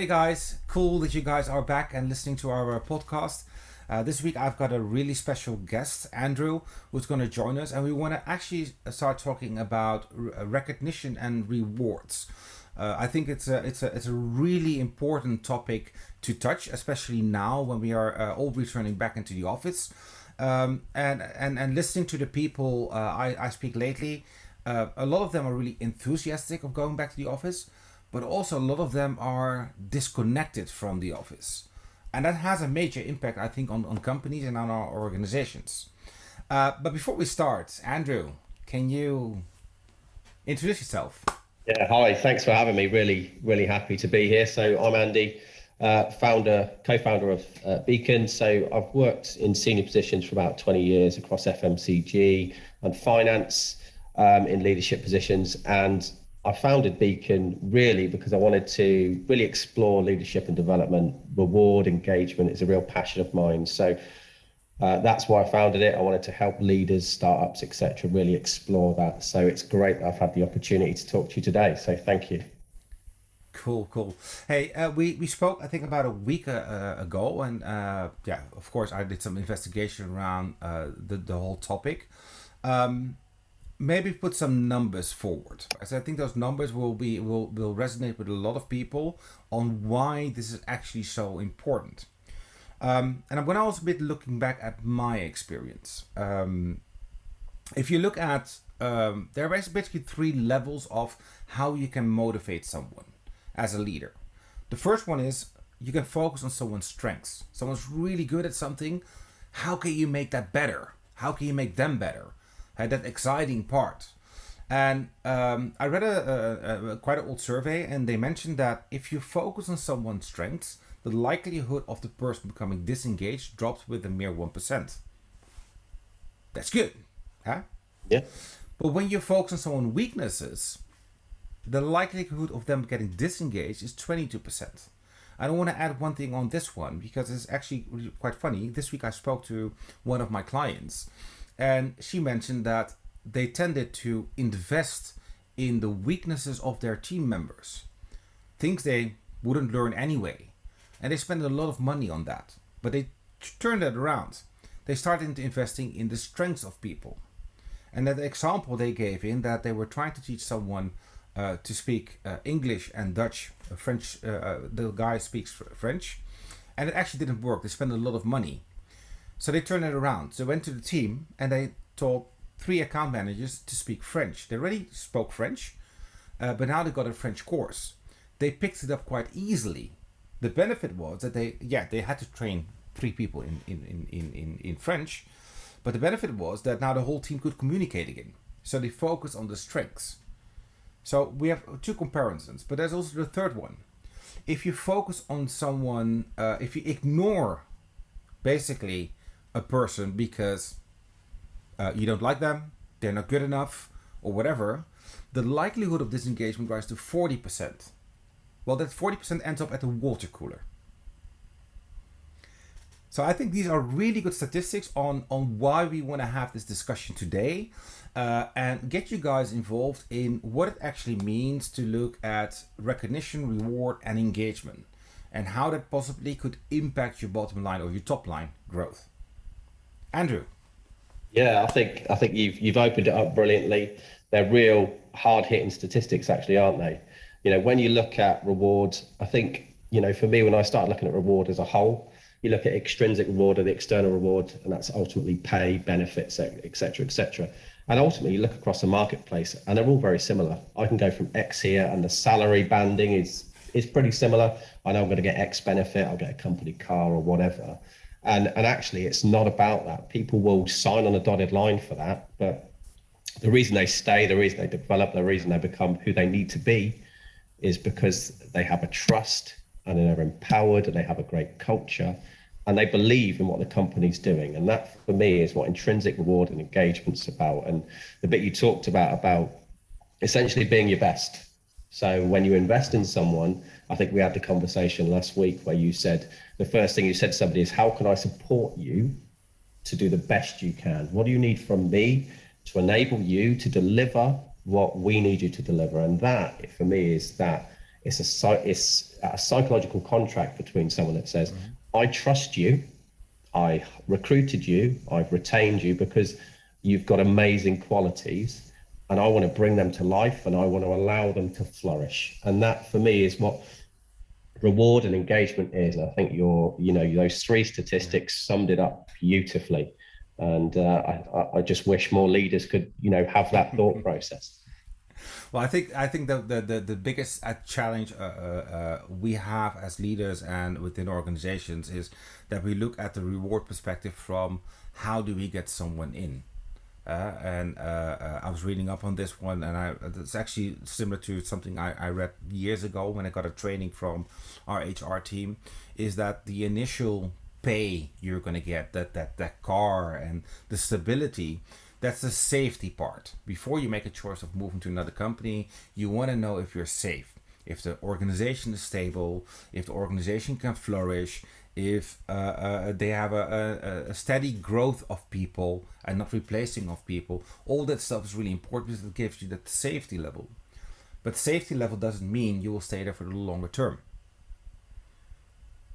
guys, cool that you guys are back and listening to our podcast. This week I've got a really special guest, Andrew, who's going to join us, and we want to actually start talking about recognition and rewards. I think it's a really important topic to touch, especially now when we are all returning back into the office. And listening to the people I speak lately, a lot of them are really enthusiastic of going back to the office, but also a lot of them are disconnected from the office. And that has a major impact, I think, on companies and on our organizations. But before we start, Andrew, can you introduce yourself? Yeah, hi. Thanks for having me. Really happy to be here. So I'm Andy, co-founder of Beacon. So I've worked in senior positions for about 20 years across FMCG and finance, in leadership positions. And I founded Beacon really because I wanted to really explore leadership and development. Reward engagement is a real passion of mine. So that's why I founded it. I wanted to help leaders, startups, etc., really explore that. So it's great that I've had the opportunity to talk to you today. So thank you. Cool. Hey, we spoke, I think, about a week ago, and yeah, of course, I did some investigation around the whole topic. Maybe put some numbers forward, as I think those numbers will resonate with a lot of people on why this is actually so important. And I'm going to also be looking back at my experience. If you look at, there are basically three levels of how you can motivate someone as a leader. The first one is you can focus on someone's strengths. Someone's really good at something. How can you make that better? How can you make them better? That exciting part. And I read a quite an old survey, and they mentioned that if you focus on someone's strengths, the likelihood of the person becoming disengaged drops with a mere 1%. That's good, huh? Yeah. But when you focus on someone's weaknesses, the likelihood of them getting disengaged is 22%. I don't want to add one thing on this one because it's actually really quite funny. This week I spoke to one of my clients, and she mentioned that they tended to invest in the weaknesses of their team members, things they wouldn't learn anyway. And they spend a lot of money on that. But they turned that around. They started investing in the strengths of people. And that example they gave in that they were trying to teach someone to speak English and Dutch, French. The guy speaks French. And it actually didn't work. They spent a lot of money. So they turned it around. So they went to the team and they told 3 account managers to speak French. They already spoke French, but now they got a French course. They picked it up quite easily. The benefit was that they had to train 3 people in French, but the benefit was that now the whole team could communicate again. So they focused on the strengths. So we have 2 comparisons, but there's also the third one. If you focus on someone, if you ignore basically a person because you don't like them, they're not good enough, or whatever, the likelihood of disengagement rises to 40%. Well, that 40% ends up at the water cooler. So I think these are really good statistics on why we want to have this discussion today, and get you guys involved in what it actually means to look at recognition, reward, and engagement, and how that possibly could impact your bottom line or your top line growth. Andrew. Yeah, I think you've opened it up brilliantly. They're real hard-hitting statistics, actually, aren't they? You know, when you look at rewards, I think, you know, for me, when I started looking at reward as a whole, you look at extrinsic reward or the external reward, and that's ultimately pay, benefits, et cetera, et cetera. And ultimately, you look across the marketplace, and they're all very similar. I can go from X here, and the salary banding is pretty similar. I know I'm going to get X benefit, I'll get a company car or whatever. And actually, it's not about that. People will sign on a dotted line for that, but the reason they stay, the reason they develop, the reason they become who they need to be is because they have a trust and they're empowered and they have a great culture and they believe in what the company's doing. And that, for me, is what intrinsic reward and engagement's about. And the bit you talked about essentially being your best. So when you invest in someone, I think we had the conversation last week where you said, the first thing you said to somebody is, how can I support you to do the best you can? What do you need from me to enable you to deliver what we need you to deliver? And that, for me, is that it's a psychological contract between someone that says, I trust you, I recruited you, I've retained you because you've got amazing qualities, and I want to bring them to life and I want to allow them to flourish. And that for me is what reward and engagement is. I think those three statistics summed it up beautifully. And I just wish more leaders could, have that thought process. Well, I think the biggest challenge we have as leaders and within organizations is that we look at the reward perspective from how do we get someone in. I was reading up on this one, and it's actually similar to something I read years ago when I got a training from our HR team, is that the initial pay you're going to get, that car and the stability, that's the safety part. Before you make a choice of moving to another company, you want to know if you're safe, if the organization is stable, if the organization can flourish, if they have a steady growth of people and not replacing of people. All that stuff is really important because it gives you that safety level. But safety level doesn't mean you will stay there for the longer term.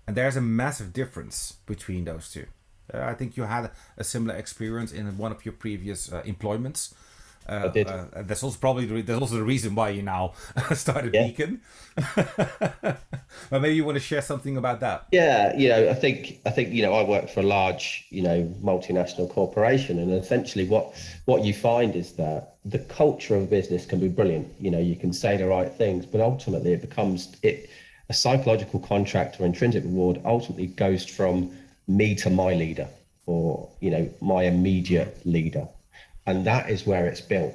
And there's a massive difference between those two. I think you had a similar experience in one of your previous employments. I did. That's also the reason why you now started Beacon. But maybe you want to share something about that. Yeah, I think I work for a large, multinational corporation, and essentially what you find is that the culture of business can be brilliant. You can say the right things, but ultimately it becomes a psychological contract or intrinsic reward ultimately goes from me to my leader, or my immediate leader. And that is where it's built.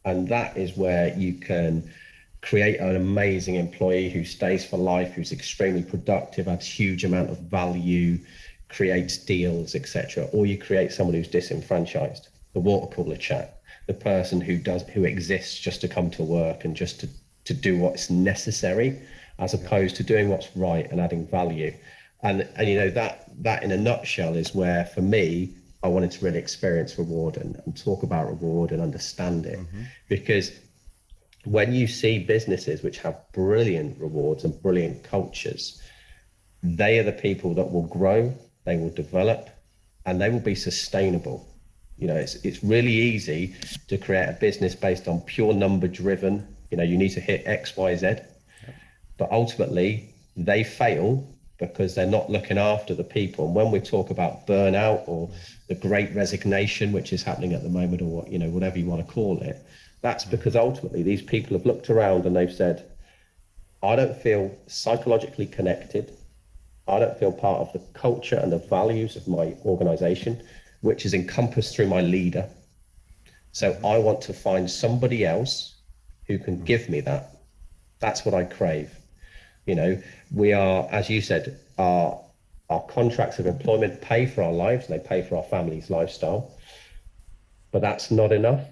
And that is where you can create an amazing employee who stays for life, who's extremely productive, adds huge amount of value, creates deals, etc. Or you create someone who's disenfranchised, the water cooler chat, the person who exists just to come to work and just to do what's necessary, as opposed to doing what's right and adding value. And that in a nutshell is where, for me, I wanted to really experience reward and talk about reward and understand it. Because when you see businesses which have brilliant rewards and brilliant cultures, they are the people that will grow, they will develop, and they will be sustainable. It's really easy to create a business based on pure number driven. You need to hit X, Y, Z, but ultimately they fail because they're not looking after the people. And when we talk about burnout or the great resignation, which is happening at the moment, or whatever you want to call it, that's because ultimately these people have looked around and they've said, I don't feel psychologically connected. I don't feel part of the culture and the values of my organization, which is encompassed through my leader. So I want to find somebody else who can give me that. That's what I crave. We are, as you said, our contracts of employment pay for our lives, and they pay for our family's lifestyle. But that's not enough.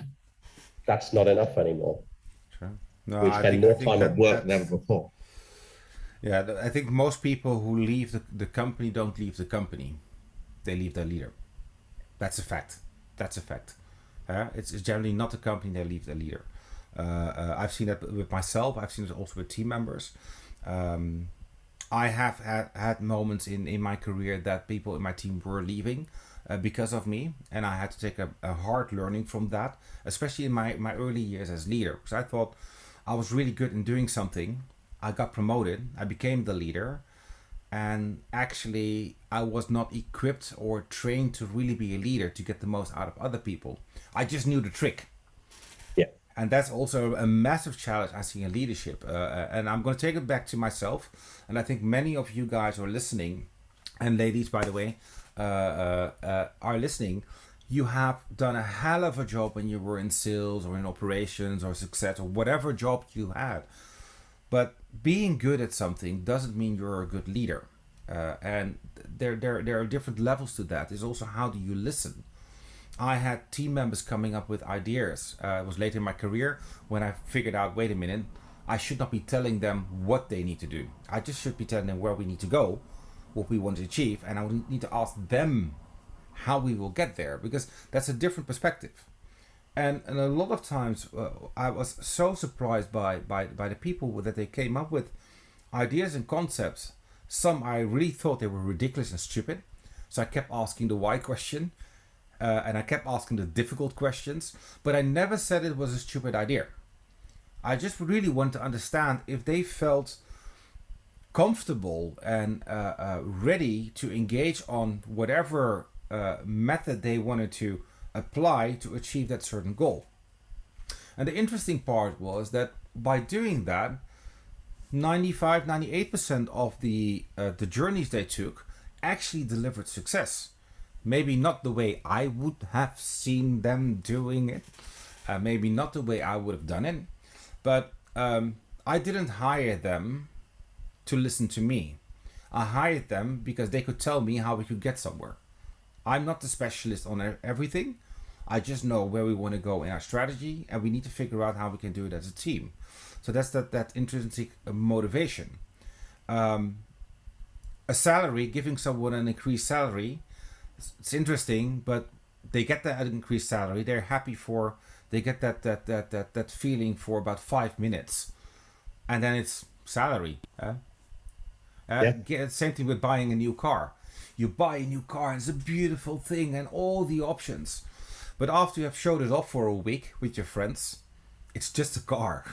That's not enough anymore. Sure. No, we spend more time at work than ever before. Yeah, I think most people who leave the company don't leave the company. They leave their leader. That's a fact. It's generally not the company, they leave the leader. I've seen that with myself. I've seen it also with team members. I have had moments in my career that people in my team were leaving because of me, and I had to take a hard learning from that, especially in my early years as leader, because I thought I was really good in doing something. I got promoted, I became the leader, and actually I was not equipped or trained to really be a leader to get the most out of other people. I just knew the trick. And that's also a massive challenge I see in leadership. And I'm going to take it back to myself. And I think many of you guys are listening, and ladies, by the way, are listening. You have done a hell of a job when you were in sales or in operations or success or whatever job you had. But being good at something doesn't mean you're a good leader. And there are different levels to that. It's also how do you listen. I had team members coming up with ideas. It was late in my career when I figured out, wait a minute, I should not be telling them what they need to do. I just should be telling them where we need to go, what we want to achieve, and I would need to ask them how we will get there, because that's a different perspective. And a lot of times I was so surprised by the people that they came up with ideas and concepts, some I really thought they were ridiculous and stupid. So I kept asking the why question, and I kept asking the difficult questions, but I never said it was a stupid idea. I just really wanted to understand if they felt comfortable and ready to engage on whatever method they wanted to apply to achieve that certain goal. And the interesting part was that by doing that, 98% of the journeys they took actually delivered success. Maybe not the way I would have seen them doing it, maybe not the way I would have done it, but I didn't hire them to listen to me. I hired them because they could tell me how we could get somewhere. I'm not the specialist on everything. I just know where we want to go in our strategy, and we need to figure out how we can do it as a team. So that's that intrinsic motivation. A salary, giving someone an increased salary, it's interesting, but they get that increased salary. They're happy for, they get that feeling for about 5 minutes, and then it's salary. Same thing with buying a new car. You buy a new car, and it's a beautiful thing, and all the options. But after you have showed it off for a week with your friends, it's just a car.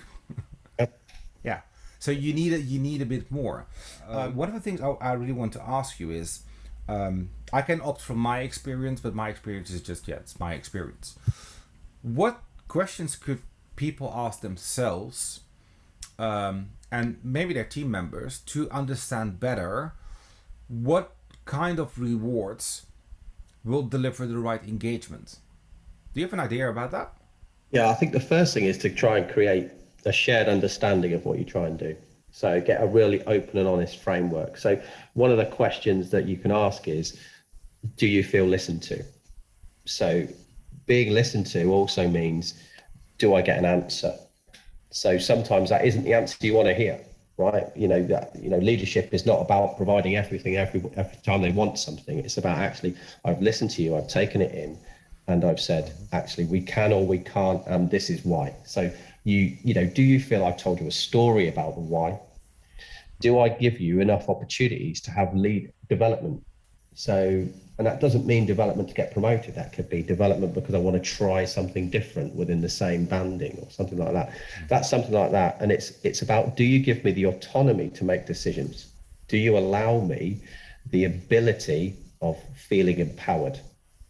Yeah. So you need a bit more. One of the things I really want to ask you is, I can opt from my experience, but my experience is just, it's my experience. What questions could people ask themselves, and maybe their team members, to understand better what kind of rewards will deliver the right engagement? Do you have an idea about that? Yeah, I think the first thing is to try and create a shared understanding of what you try and do. So get a really open and honest framework. So one of the questions that you can ask is, do you feel listened to? So being listened to also means, do I get an answer? So sometimes that isn't the answer you want to hear, right? Leadership is not about providing everything every time they want something. It's about actually, I've listened to you, I've taken it in, and I've said, actually, we can or we can't, and this is why. So do you feel I've told you a story about the why? Do I give you enough opportunities to have lead development? So, and that doesn't mean development to get promoted. That could be development because I want to try something different within the same banding or something like that. That's something like that. And it's about, do you give me the autonomy to make decisions? Do you allow me the ability of feeling empowered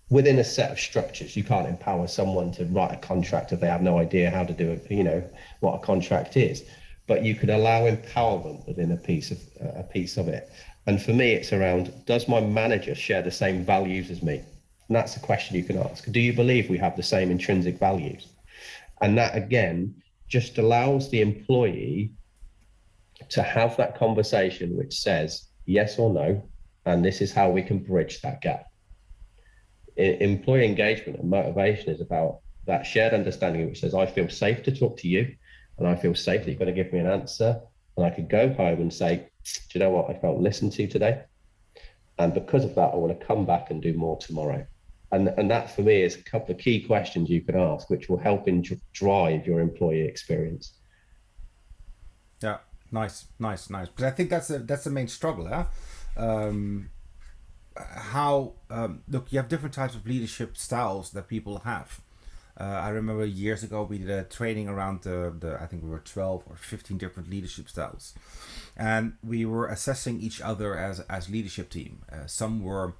within a set of structures? You can't empower someone to write a contract if they have no idea how to do it, what a contract is. But you could allow empowerment within a piece of it. And for me, it's around, does my manager share the same values as me? And that's a question you can ask. Do you believe we have the same intrinsic values? And that, again, just allows the employee to have that conversation which says yes or no, and this is how we can bridge that gap. Employee engagement and motivation is about that shared understanding which says, I feel safe to talk to you, and I feel safe that you're going to give me an answer, and I could go home and say, do you know what, I felt listened to today, and because of that I want to come back and do more tomorrow. And that for me is a couple of key questions you can ask which will help drive your employee experience. Yeah, nice. Because I think that's the main struggle, look, you have different types of leadership styles that people have. I remember years ago we did a training around I think we were 12 or 15 different leadership styles, and we were assessing each other as leadership team. Some were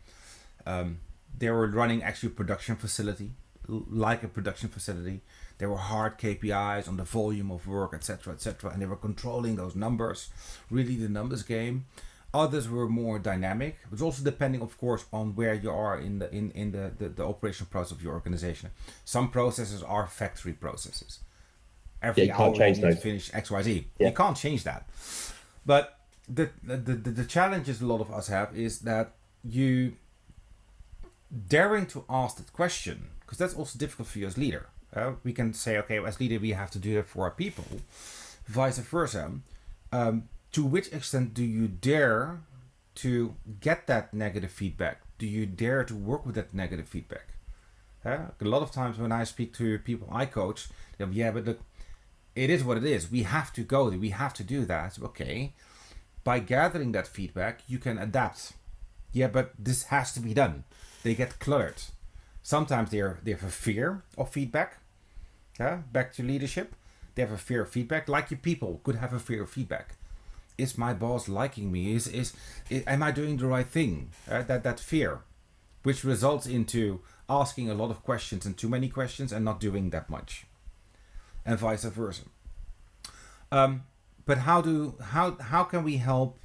they were running actually a production facility, like a production facility. There were hard KPIs on the volume of work, etc., and they were controlling those numbers, really the numbers game. Others were more dynamic. It was also depending, of course, on where you are in the operational process of your organization. Some processes are factory processes. Every hour you need to finish X, Y, Z. Yeah. You can't change that. But the challenges a lot of us have is that you daring to ask that question, because that's also difficult for you as leader. We can say, okay, as leader we have to do it for our people. Vice versa. To which extent do you dare to get that negative feedback? Do you dare to work with that negative feedback? A lot of times when I speak to people I coach, they'll be, but look, it is what it is. We have to go there. We have to do that. Okay. by gathering that feedback, you can adapt. Yeah, but this has to be done. They get cluttered. Sometimes they have a fear of feedback. Yeah, back to leadership. They have a fear of feedback. Like you people could have a fear of feedback. Is my boss liking me? Am I doing the right thing? That fear, which results into asking a lot of questions and too many questions and not doing that much, and vice versa. But how can we help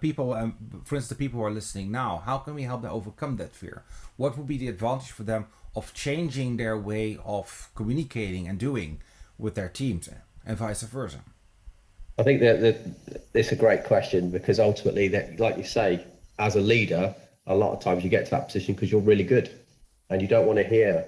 people? For instance, the people who are listening now, how can we help them overcome that fear? What would be the advantage for them of changing their way of communicating and doing with their teams, and vice versa? I think that it's a great question, because ultimately, that, like you say, as a leader, a lot of times you get to that position because you're really good, and you don't want to hear,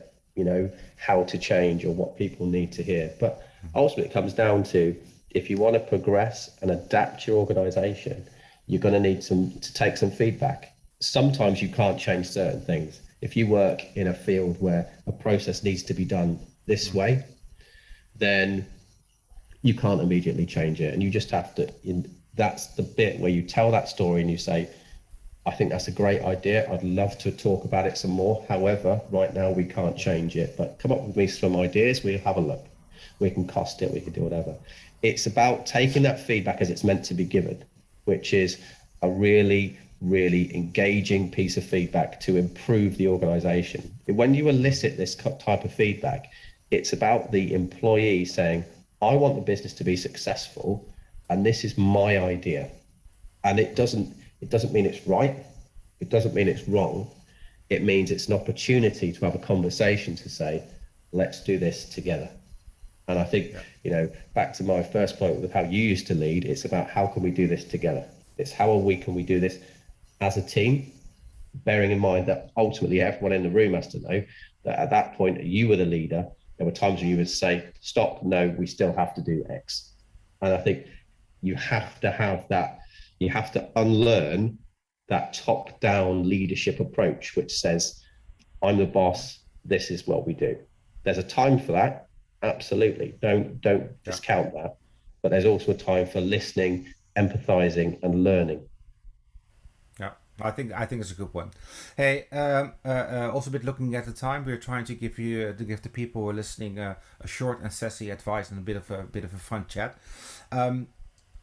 how to change or what people need to hear. But ultimately, it comes down to, if you want to progress and adapt your organization, you're going to need to take some feedback. Sometimes you can't change certain things. If you work in a field where a process needs to be done this way, then you can't immediately change it. And you just have to, that's the bit where you tell that story and you say, I think that's a great idea. I'd love to talk about it some more. However, right now we can't change it, but come up with me some ideas. We'll have a look. We can cost it. We can do whatever. It's about taking that feedback as it's meant to be given, which is a really, really engaging piece of feedback to improve the organization. When you elicit this type of feedback, it's about the employee saying, I want the business to be successful, and this is my idea. And it doesn't mean it's right. It doesn't mean it's wrong. It means it's an opportunity to have a conversation to say, let's do this together. And I think, back to my first point with how you used to lead, it's about how can we do this together? It's can we do this as a team, bearing in mind that ultimately everyone in the room has to know that at that point you were the leader. There were times when you would say, stop, no, we still have to do X. And I think you have to have that, you have to unlearn that top-down leadership approach, which says, I'm the boss, this is what we do. There's a time for that, absolutely. Don't discount that. But there's also a time for listening, empathizing, and learning. Yeah, I think it's a good one. Hey, also a bit looking at the time, we're trying to give the people who are listening a short and sassy advice and a bit of a fun chat.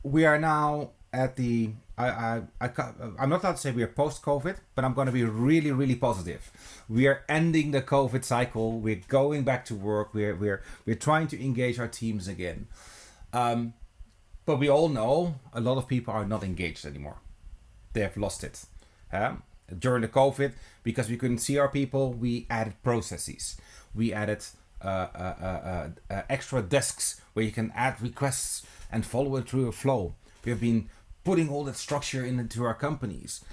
We are now at the I'm not allowed to say we are post-COVID, but I'm going to be really, really positive. We are ending the COVID cycle. We're going back to work. We're trying to engage our teams again. But we all know a lot of people are not engaged anymore. They have lost it. During the COVID, because we couldn't see our people, we added processes. We added extra desks where you can add requests and follow it through a flow. We have been putting all that structure into our companies.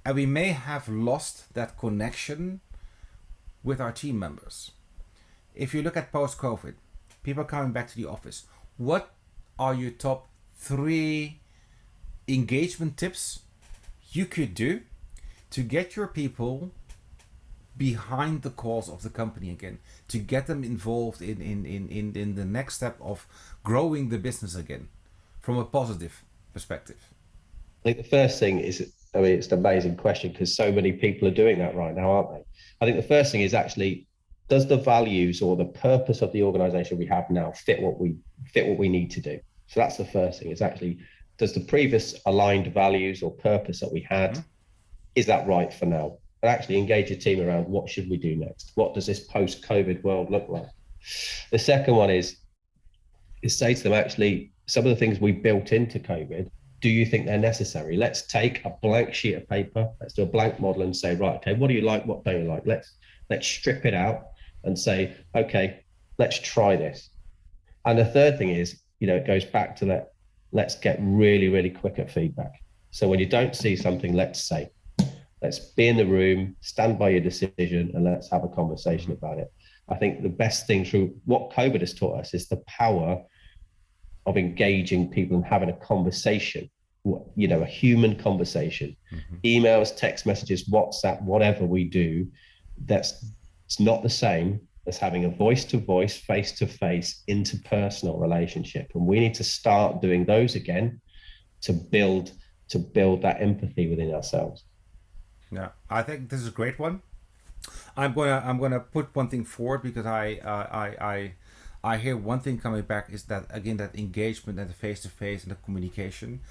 And we may have lost that connection with our team members. If you look at post-COVID, people coming back to the office, what are your top 3 engagement tips you could do to get your people behind the cause of the company again, to get them involved in the next step of growing the business again from a positive perspective? I think the first thing is, it's an amazing question because so many people are doing that right now, aren't they? I think the first thing is actually, does the values or the purpose of the organization we have now fit what we need to do? So that's the first thing, is actually, does the previous aligned values or purpose that we had, is that right for now? And actually engage your team around, what should we do next? What does this post-COVID world look like? The second one is say to them, actually, some of the things we built into COVID, do you think they're necessary? Let's take a blank sheet of paper, let's do a blank model and say, right, okay, what do you like, what don't you like? Let's strip it out and say, okay, let's try this. And the third thing is, it goes back to let's get really, really quick at feedback. So when you don't see something, let's be in the room, stand by your decision, and let's have a conversation about it. I think the best thing through what COVID has taught us is the power of engaging people and having a conversation, a human conversation. Emails, text messages, WhatsApp, whatever we do, it's not the same as having a voice-to-voice, face-to-face, interpersonal relationship. And we need to start doing those again to build to build that empathy within ourselves. Yeah, I think this is a great one. I'm gonna put one thing forward because I hear one thing coming back is that again that engagement and the face to face and the communication.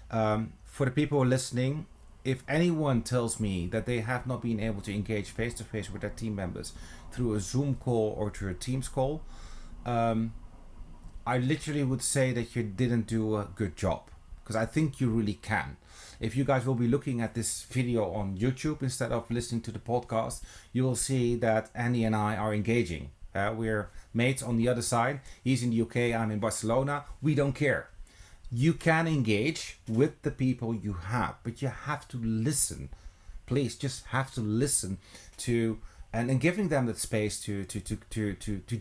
For the people listening, if anyone tells me that they have not been able to engage face to face with their team members through a Zoom call or through a Teams call, I literally would say that you didn't do a good job, because I think you really can. If you guys will be looking at this video on YouTube instead of listening to the podcast, you will see that Andy and I are engaging. We're mates on the other side. He's in the UK, I'm in Barcelona. We don't care. You can engage with the people you have, but you have to listen. Please just have to listen to and giving them that space to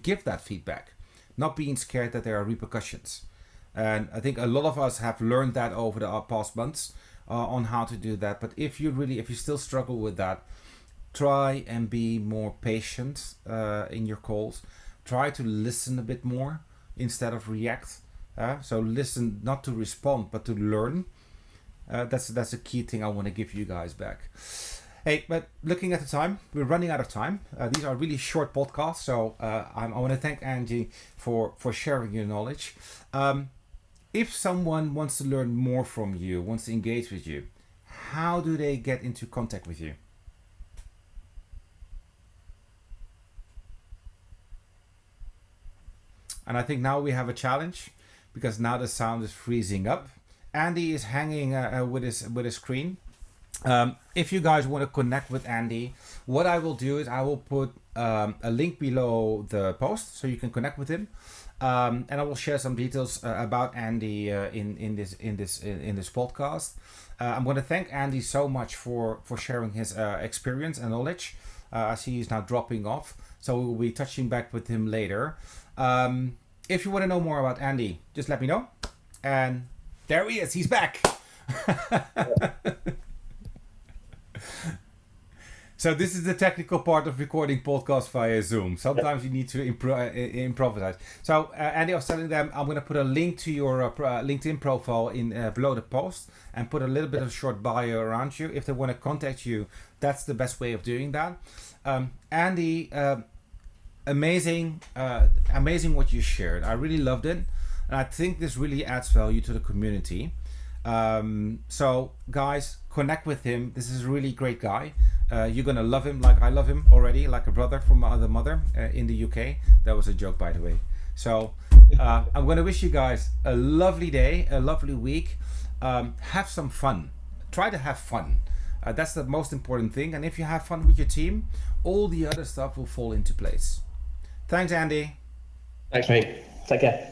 give that feedback, not being scared that there are repercussions. And I think a lot of us have learned that over the past months on how to do that. But if you still struggle with that, try and be more patient in your calls. Try to listen a bit more instead of react. So listen, not to respond, but to learn. That's a key thing I want to give you guys back. Hey, but looking at the time, we're running out of time. These are really short podcasts, so I want to thank Angie for sharing your knowledge. If someone wants to learn more from you, wants to engage with you, how do they get into contact with you? And I think now we have a challenge, because now the sound is freezing up. Andy is hanging with his screen. If you guys want to connect with Andy, what I will do is I will put a link below the post so you can connect with him. And I will share some details about Andy in this podcast. I'm going to thank Andy so much for sharing his experience and knowledge. I see he's now dropping off, so we'll be touching back with him later. If you want to know more about Andy, just let me know. And there he is. He's back. So this is the technical part of recording podcasts via Zoom. Sometimes you need to improvise. So Andy, I was telling them I'm going to put a link to your LinkedIn profile in below the post and put a little bit of short bio around you. If they want to contact you, that's the best way of doing that. Andy, amazing what you shared. I really loved it, and I think this really adds value to the community. So guys, connect with him. This is a really great guy. You're gonna love him like I love him already, like a brother from my other mother in the UK. That was a joke, by the way. So I'm gonna wish you guys a lovely day, a lovely week. Have some fun. Try to have fun. That's the most important thing. And if you have fun with your team, all the other stuff will fall into place. Thanks, Andy. Thanks, mate. Take care.